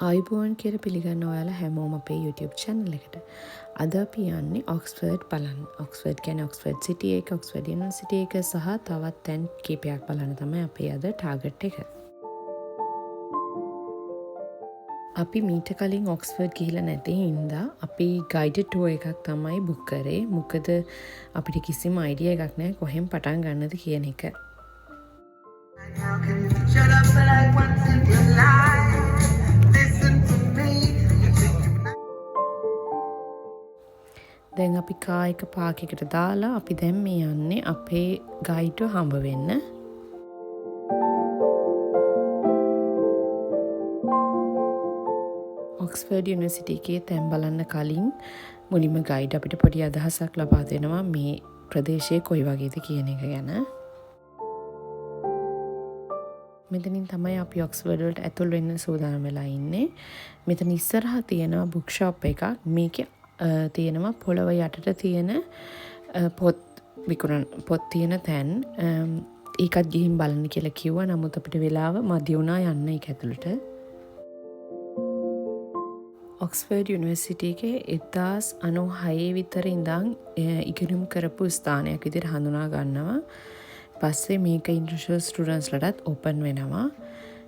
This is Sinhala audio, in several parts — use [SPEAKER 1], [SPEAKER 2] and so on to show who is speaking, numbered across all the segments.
[SPEAKER 1] ආයුබෝවන් කියලා පිළිගන්න ඔයාලා හැමෝම අපේ YouTube channel එකට. අද අපි යන්නේ ඔක්ස්ෆර්ඩ් බලන්න. ඔක්ස්ෆර්ඩ් කියන්නේ ඔක්ස්ෆර්ඩ් සිටි එක, ඔක්ස්ෆර්ඩ් යුනිවර්සිටි එක සහ තවත් තැන් කීපයක් බලන්න තමයි අපේ අද ටාගට් එක. අපි මීට කලින් ඔක්ස්ෆර්ඩ් ගිහිල්ලා නැති හින්දා අපි ගයිඩඩ් ටුවර් එකක් තමයි බුක් කරේ. මොකද අපිට කිසිම අයිඩියා එකක් නැහැ කොහෙන් පටන් ගන්නද කියන එක. දැන් අපි කා එක පාක් එකට දාලා අපි දැන් මේ යන්නේ අපේ ගයිඩ්ව හම්බ වෙන්න. ඔක්ස්ෆර්ඩ් යුනිවර්සිටි එකේ තැන් බලන්න කලින් මුලින්ම ගයිඩ් අපිට පොඩි අදහසක් ලබා දෙනවා මේ ප්‍රදේශයේ කොයි වගේද කියන එක ගැන. මෙතනින් තමයි අපි ඔක්ස්ෆර්ඩ් වලට ඇතුල් වෙන්න සූදානම් වෙලා ඉන්නේ. මෙතන ඉස්සරහා තියෙනවා බුක් ෂොප් එකක්. මේකේ තියෙනවා පොළව යටට තියෙන පොත් තියෙන තැන්. ඒකත් ගිහින් බලන්න කියලා කිව්වා. නමුත් අපිට වෙලාව මදි වුණා යන්න ඒක ඇතුළට. ඔක්ස්ෆර්ඩ් යුනිවර්සිටි එකේ 1996 විතර ඉඳන් ඉගෙනුම් කරපු ස්ථානයක් විදිහට හඳුනා ගන්නවා. පස්සේ මේක ඉන්ටර්නැෂනල් ස්ටුඩන්ට්ස් ලටත් ඕපන් වෙනවා.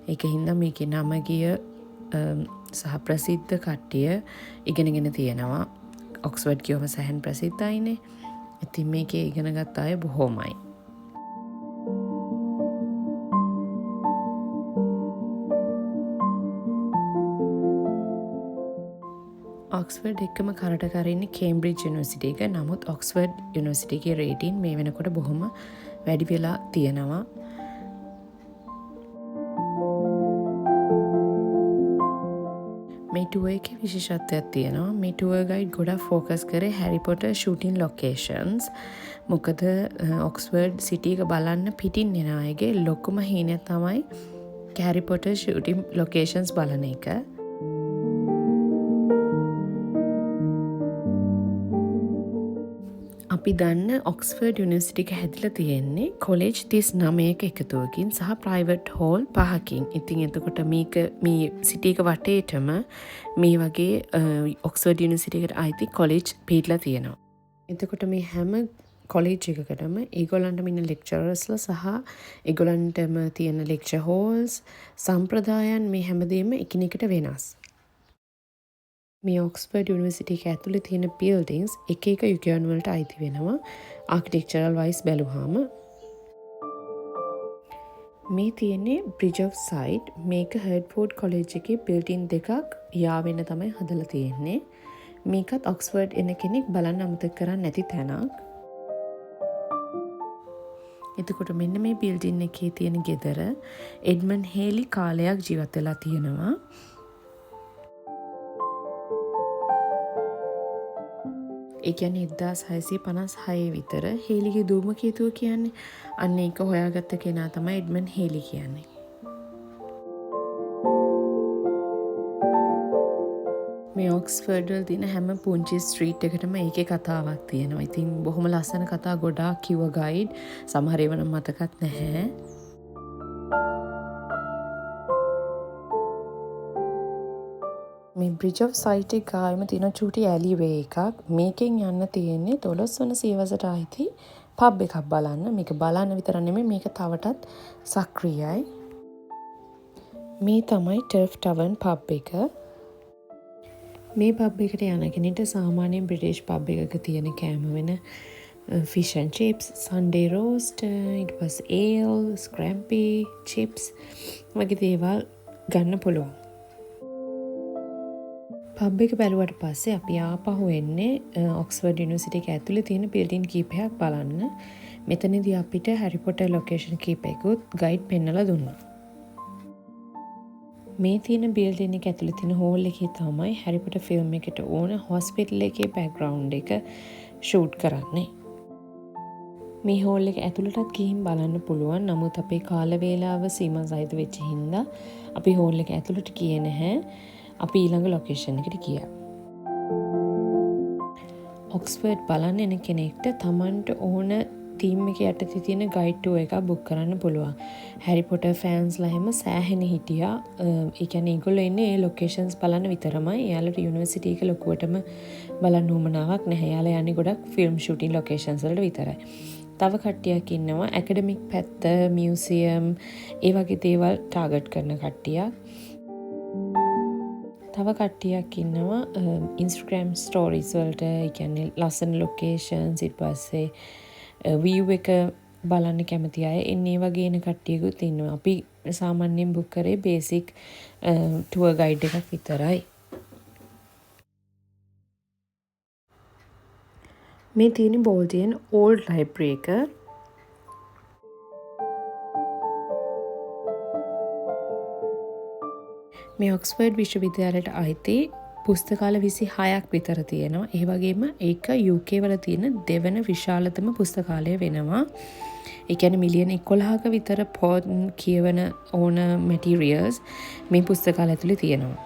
[SPEAKER 1] ඒක හින්දා මේකේ නම ගිය සහ ප්‍රසිද්ධ කට්ටිය ඉගෙනගෙන තියෙනවා. ඔක්ස්ෆර්ඩ් කියවම සැහෙන් ප්‍රසිද්ධයිනේ. ඉතින් මේකේ ඉගෙන ගත්ත අය බොහෝමයි. ඔක්ස්ෆර්ඩ් එක්කම කරට කරින්නේ කේම්බ්‍රිජ් යුනිවර්සිටි එක. නමුත් ඔක්ස්ෆර්ඩ් යුනිවර්සිටි එකේ රේටින් මේ වෙනකොට බොහොම වැඩි වෙලා තියෙනවා. මේ ටුවර් එකේ විශේෂත්වයක් තියෙනවා. මේ ටුවර් ගයිඩ් ගොඩක් ෆෝකස් කරේ හැරි පොටර් ෂූටින් ලොකේෂන්ස්. මොකද ඔක්ස්ෆර්ඩ් සිටි එක බලන්න පිටින් එන අයගේ ලොකුම හීනය තමයි හැරි පොටර් ෂූටින් ලොකේෂන්ස් බලන එක. අපි දන්න ඔක්ස්ෆර්ඩ් යුනිවර්සිටි එක හැදිලා තියෙන්නේ කොලෙජ් 39ක එකතුවකින් සහ ප්‍රයිවට් හෝල් 5කින්. ඉතින් එතකොට මේ සිටි එක වටේටම මේ වගේ ඔක්ස්ෆර්ඩ් යුනිවර්සිටි එකට අයිති කොලෙජ් පිහිටලා තියෙනවා. එතකොට මේ හැම කොලෙජ් එකකටම ඒගොල්ලන්ටම ඉන්න ලෙක්චරර්ස්ලා සහ ඒගොල්ලන්ටම තියෙන ලෙක්චර් හෝල්ස් සම්ප්‍රදායන් මේ හැමදේම එකිනෙකට වෙනස්. මේ ඔක්ස්ෆර්ඩ් යුනිවර්සිටි එක ඇතුලේ තියෙන බිල්ඩින්ග්ස් එක එක යුගයන් වලට අයිති වෙනවා ආකිටෙක්චරල් වයිස් බැලුවාම. මේ තියෙන්නේ බ්‍රිජ් ඔෆ් සයිඩ්. මේක හර්ඩ්ෆෝඩ් කොලෙජ් එකේ බිල්ඩින් දෙකක් යාවෙන්න තමයි හදලා තියෙන්නේ. මේකත් ඔක්ස්ෆර්ඩ් එන කෙනෙක් බලන්න අමතක කරන්නේ නැති තැනක්. එතකොට මෙන්න මේ බිල්ඩින් එකේ තියෙන ගෙදර එඩ්මන්ඩ් හේලි කාලයක් ජීවත් වෙලා තියෙනවා. ඒ කියන්නේ 1656 විතර හේලිගේ ධූමකේතුව කියන්නේ. අන්න ඒක හොයාගත්ත කෙනා තමයි එඩ්මන්ඩ් හේලි කියන්නේ. මේ ඔක්ස්ෆර්ඩ් වල තියෙන හැම පුංචි ස්ට්‍රීට් එකකටම ඒකේ කතාවක් තියෙනවා. ඉතින් බොහොම ලස්සන කතා ගොඩාක් කිව්ව ගයිඩ්. සමහර ඒවා නම් මතකත් නැහැ. මේ බ්‍රිජ් ඔෆ් සයිට් එක ගායම තියෙන චූටි ඇලිවේ එකක්. මේකෙන් යන්න තියෙන්නේ 12 වන සියවසට ආйти පබ් එකක් බලන්න. මේක බලන්න විතර නෙමෙයි මේක තවටත් සක්‍රියයි. මේ තමයි ටර්ෆ් ටවර්න් පබ් එක. මේ පබ් එකට යන කෙනෙක්ට සාමාන්‍යයෙන් බ්‍රිටිෂ් පබ් එකක තියෙන කෑම වෙන fish and chips, Sunday roast, ඊට පස්සේ ale, scrampy, chips වගේ දේවල් ගන්න පුළුවන්. පබ් එක බැලුවට පස්සේ අපි ආපහු එන්නේ ඔක්ස්ෆර්ඩ් යුනිවර්සිටි එක ඇතුලේ තියෙන බිල්ඩින් කීපයක් බලන්න. මෙතනදී අපිට හැරි පොටර් ලොකේෂන් කීපයකුත් ගයිඩ් පෙන්නලා දුන්නා. මේ තියෙන බිල්ඩින් එක ඇතුලේ තියෙන හෝල් එකේ තමයි හැරි පොටර් ෆිල්ම් එකට ඕන හොස්පිටල් එකේ බෑග්ග්‍රවුන්ඩ් එක ෂූට් කරන්නේ. මේ හෝල් එක ඇතුළටත් ගිහින් බලන්න පුළුවන්. නමුත් අපේ කාල වේලාව සීමා සහිත වෙච්ච හින්දා අපි හෝල් එක ඇතුළට ගියේ නැහැ. අපි ඊළඟ ලොකේෂන් එකට ගියා. ඔක්ස්ෆර්ඩ් බලන්න එන කෙනෙක්ට තමන්ට ඕන තීම් එක යටතේ තියෙන ගයිඩ් ටූර් එකක් බුක් කරන්න පුළුවන්. හැරි පොටර් ෆෑන්ස්ලා හැම සෑහෙන හිටියා. ඒ කියන්නේ ඒගොල්ලෝ ඉන්නේ ඒ ලොකේෂන්ස් බලන්න විතරමයි. එයාලට යුනිවර්සිටි එක ලොකුවටම බලන්න උවමනාවක් නැහැ. එයාලා යන්නේ ගොඩක් ෆිල්ම් ෂූටින් ලොකේෂන්ස් වලට විතරයි. තව කට්ටියක් ඉන්නවා ඇකඩමික් පැත්ත, මියුසියම් ඒ වගේ දේවල් ටාගට් කරන කට්ටියක්. තව කට්ටියක් ඉන්නවා ඉන්ස්ට්‍රග්‍රෑම් ස්ටෝරිස් වලට, ඒ කියන්නේ ලස්සන ලොකේෂන්ස්, ඊට පස්සේ view එක බලන්න කැමති අය. එන්නේ වගේ එන කට්ටියකුත් ඉන්නවා. අපි සාමාන්‍යයෙන් බුක් කරේ බේසික් ටුවර් ගයිඩ් එකක් විතරයි. මේ තියෙන බෝල්ඩියන් ඕල්ඩ් ලයිබ්‍රරි එක. මේ ඔක්ස්ෆර්ඩ් විශ්වවිද්‍යාලයට අයිති පුස්තකාල 26ක් විතර තියෙනවා. ඒ වගේම ඒක UK වල තියෙන දෙවන විශාලතම පුස්තකාලය වෙනවා. ඒ කියන්නේ මිලියන 11ක විතර පොත් කියවන ඕන මැටීරියල්ස් මේ පුස්තකාලය ඇතුලේ තියෙනවා.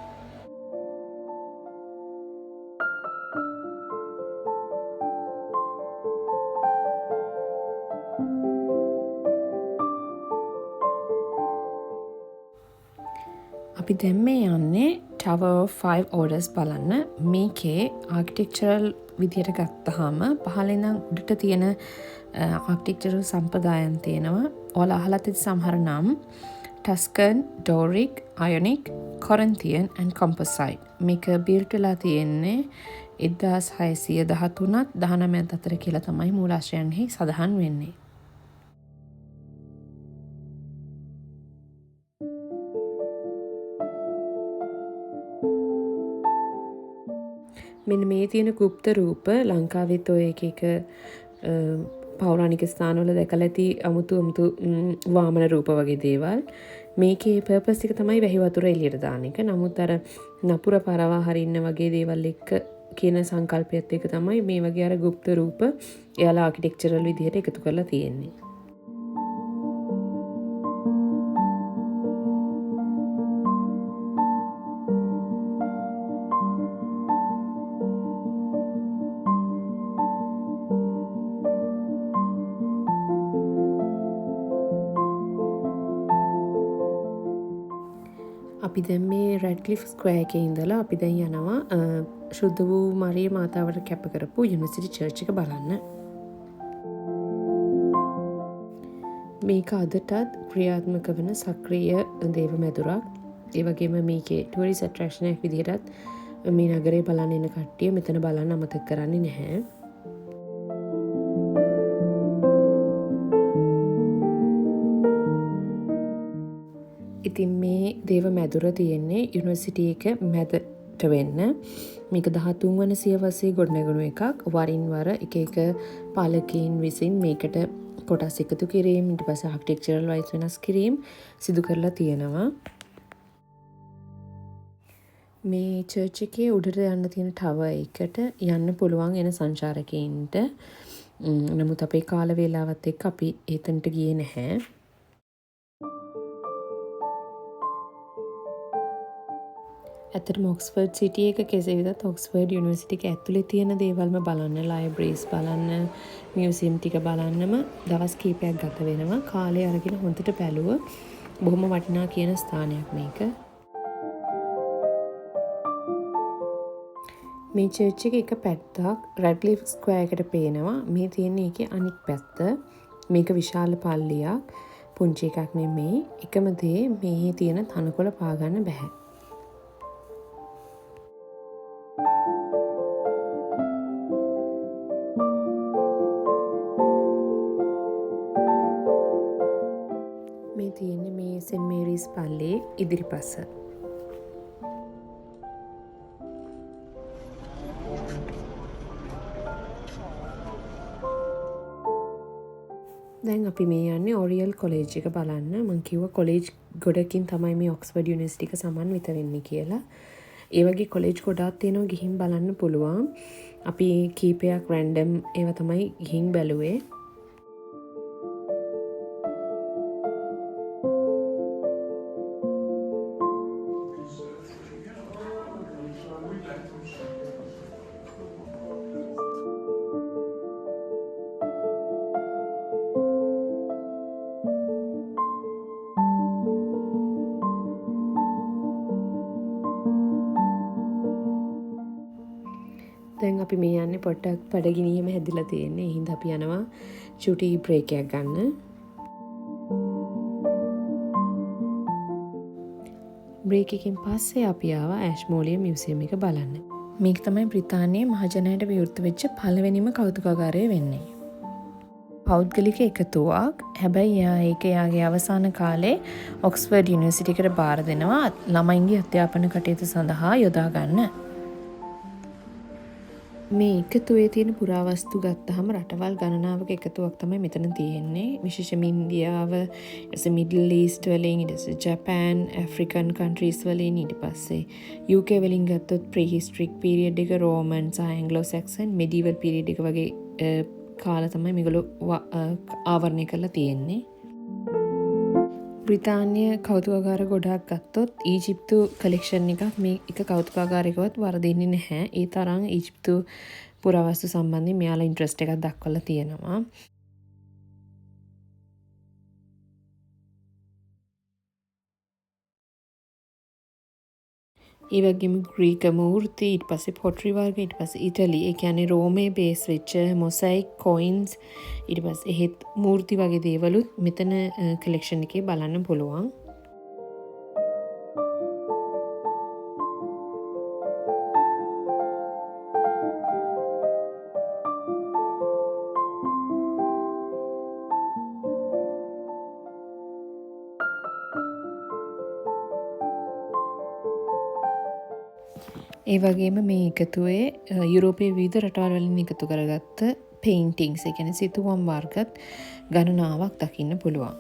[SPEAKER 1] අපි දැන් මේ යන්නේ Tower of Five Orders බලන්න. මේකේ ආකිටෙක්චරල් විදියට ගත්තාම පහළ ඉඳන් උඩට තියෙන ආකිටෙක්චරල් සම්ප්‍රදායන් තියෙනවා. ඔයාලා අහලා තියෙන සමහර නම් Tuscan, Doric, Ionic, Corinthian and Composite. මේක බිල්ට් වෙලා තියෙන්නේ 1613ත් 19ත් අතර කියලා තමයි මූලාශ්‍රයන්හි සඳහන් වෙන්නේ. මෙන්න මේ තියෙන ගුප්ත රූප ලංකාවෙත් ඔය එක පෞරාණික ස්ථානවල දැකලා ඇති අමුතු වාමන රූප වගේ දේවල්. මේකේ පර්පස් එක තමයි වැහි වතුර එළියට දාන එක. නමුත් අර නපුර පරවා හරින්න වගේ දේවල් එක්ක කියන සංකල්පයත් එක තමයි මේ වගේ අර ගුප්ත රූප එයාලා ආකිටෙක්චරල් විදියට එකතු කරලා තියෙන්නේ. අපි දැන් මේ රැඩ්ක්ලිෆ් ස්ක්වයර් එකේ ඉඳලා අපි දැන් යනවා ශුද්ධ වූ මරිය මාතාවට කැප කරපු යුනිවර්සිටි චර්ච් එක බලන්න. මේක අදටත් ක්‍රියාත්මක වන සක්‍රීය දේව මැදුරක්. ඒ වගේම මේකේ ටුවරිස්ට් ඇට්‍රැක්ෂන් එකක් විදිහටත් මේ නගරේ බලන්න එන කට්ටිය මෙතන බලන්න අමතක කරන්නේ නැහැ. ඉතින් මේ දේව මැදුර තියෙන්නේ යුනිවර්සිටි එක මැදට වෙන්න. මේක 13 වන සියවසේ ගොඩනැගුණු එකක්. වරින් වර එක පාලකීන් විසින් මේකට කොටස් එකතු කිරීම, ඊට පස්සේ ආකිටෙක්චරල් වයිස් වෙනස් කිරීම සිදු කරලා තියෙනවා. මේ චර්ච් එකේ උඩට යන්න තියෙන ටවර් එකට යන්න පුළුවන් එන සංචාරකයින්ට. නමුත් අපේ කාල වේලාවත් එක්ක අපි එතනට ගියේ නැහැ. ඇත්තටම ඔක්ස්ෆර්ඩ් සිටි එක කෙසේ වෙතත් ඔක්ස්ෆර්ඩ් යුනිවර්සිටි එක ඇතුලේ තියෙන දේවල්ම බලන්න, ලයිබ්‍රරීස් බලන්න, මියුසියම් ටික බලන්නම දවස් කීපයක් ගත වෙනවා. කාලය අරගෙන හොඳට බැලුව බොහොම වටිනා කියන ස්ථානයක් මේක. මේ චර්ච් එකේ එක පැත්තක් රැඩ්ක්ලිෆ් ස්ක්වයර් එකට පේනවා. මේ තියෙන්නේ ඒකේ අනිත් පැත්ත. මේක විශාල පල්ලියක්. පුංචි එකක් නෙමෙයි. එකම දේ මේ තියෙන තනකොළ පාගන්න බෑ. මේ තියෙන්නේ මේ සෙන්ට් මේරීස් පල්ලියේ ඉදිරිපස. දැන් අපි මේ යන්නේ ඔරියල් කොලේජ් එක බලන්න. මං කිව්වා කොලේජ් ගොඩකින් තමයි මේ ඔක්ස්ෆර්ඩ් යුනිවර්සිටි එක සමන්විත වෙන්නේ කියලා. ඒ වගේ කොලේජ් ගොඩක් තියෙනවා, ගිහින් බලන්න පුළුවන්. අපි කීපයක් රැන්ඩම් ඒවා තමයි ගිහින් බැලුවේ. දැන් අපි මේ යන්නේ පොට්ටක් බඩගිනියම හැදිලා තියෙන්නේ. ඒ හින්දා අපි යනවා චුටි බ්‍රේක් එකක් ගන්න. බ්‍රේක් එකකින් පස්සේ අපි ආවා ඇෂ්මෝලියම් මියුසියම් එක බලන්න. මේක තමයි බ්‍රිතාන්‍යයේ මහජනයාට විවෘත වෙච්ච පළවෙනිම කෞතුකාගාරය වෙන්නේ. පෞද්ගලික එකතුවක්. හැබැයි එයාගේ අවසාන කාලේ ඔක්ස්ෆර්ඩ් යුනිවර්සිටි එකට බාර දෙනවා ළමයින්ගේ අධ්‍යාපන කටයුතු සඳහා යොදා ගන්න. මේ එකතුවේ තියෙන පුරාවස්තු ගත්තහම රටවල් ගණනාවක එකතුවක් තමයි මෙතන තියෙන්නේ. විශේෂම ඉන්දියාව, මිඩල් ඊස්ට් වලින්, ජපාන්, ඇෆ්‍රිකන් කන්ට්‍රීස් වලින්, ඊට පස්සේ UK වලින් ගත්තොත් ප්‍රීහිස්ටරික් පීරියඩ් එක, රෝමන් සහ ඇන්ග්ලෝ සැක්සන් මෙඩීවල් පීරියඩ් එක වගේ කාල තමයි මේගොල්ලෝ ආවරණය කරලා තියෙන්නේ. බ්‍රිතාන්‍ය කෞතුකාගාර ගොඩක් ගත්තොත් ඊජිප්තු කලෙක්ෂන් එකක් මේ එක කෞතුකාගාරයකවත් වරදින්නේ නැහැ. ඒ තරම් ඊජිප්තු පුරාවස්තු සම්බන්ධයෙන් මෙයාලා ඉන්ට්‍රස්ට් එකක් දක්වලා තියෙනවා. ඒ වගේම ග්‍රීක මූර්ති, ඊට පස්සේ පොට්‍රි වර්ග, ඊට පස්සේ ඉටලි, ඒ කියන්නේ රෝමේ බේස් වෙච්ච මොසයික්, කොයින්ස්, ඊට පස්සේ එහෙත් මූර්ති වගේ දේවලුත් මෙතන කලෙක්ෂන් එකේ බලන්න පුළුවන්. ඒ වගේම මේ එකතුවේ යුරෝපයේ විවිධ රටවල් වලින් එකතු කරගත්ත පේන්ටිංස්, ඒ කියන්නේ සිතුවම් වර්ගත් ගණනාවක් දකින්න පුළුවන්.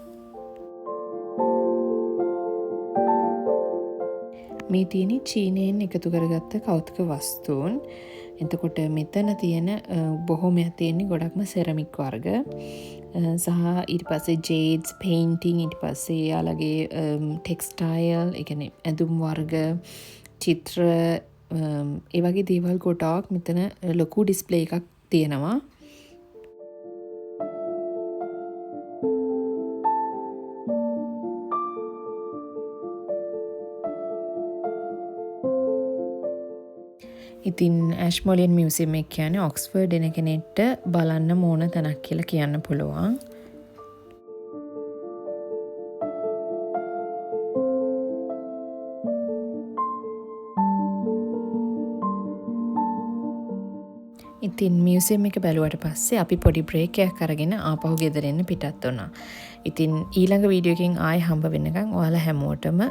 [SPEAKER 1] මේ තියෙන්නේ චීනයෙන් එකතු කරගත්ත කෞතුක වස්තුන්. එතකොට මෙතන තියෙන බොහොමයක් තියෙන්නේ ගොඩක්ම සෙරමික් වර්ග සහ ඊට පස්සේ ජේඩ්ස්, පේන්ටිං, ඊට පස්සේ යාළගේ ටෙක්ස්ටයිල්, ඒ කියන්නේ ඇඳුම් වර්ග, චිත්‍ර, ඒ වගේ දේවල් ගොඩාක් මෙතන ලොකු ඩිස්ප්ලේ එකක් තියෙනවා. ඉතින් ඇෂ්මෝලියන් මියුසියම් එක කියන්නේ ඔක්ස්ෆර්ඩ් එන කෙනෙක්ට බලන්න ඕන තැනක් කියලා කියන්න පුළුවන්. ඉතින් මියුසියම් එක බැලුවට පස්සේ අපි පොඩි බ්‍රේක් එකක් අරගෙන ආපහු ගෙදර එන්න පිටත් වුණා. ඉතින් ඊළඟ වීඩියෝ එකකින් ආයෙ හම්බ වෙනකන් ඔයාලා හැමෝටම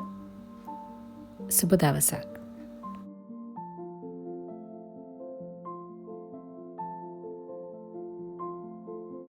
[SPEAKER 1] සුබ දවසක්.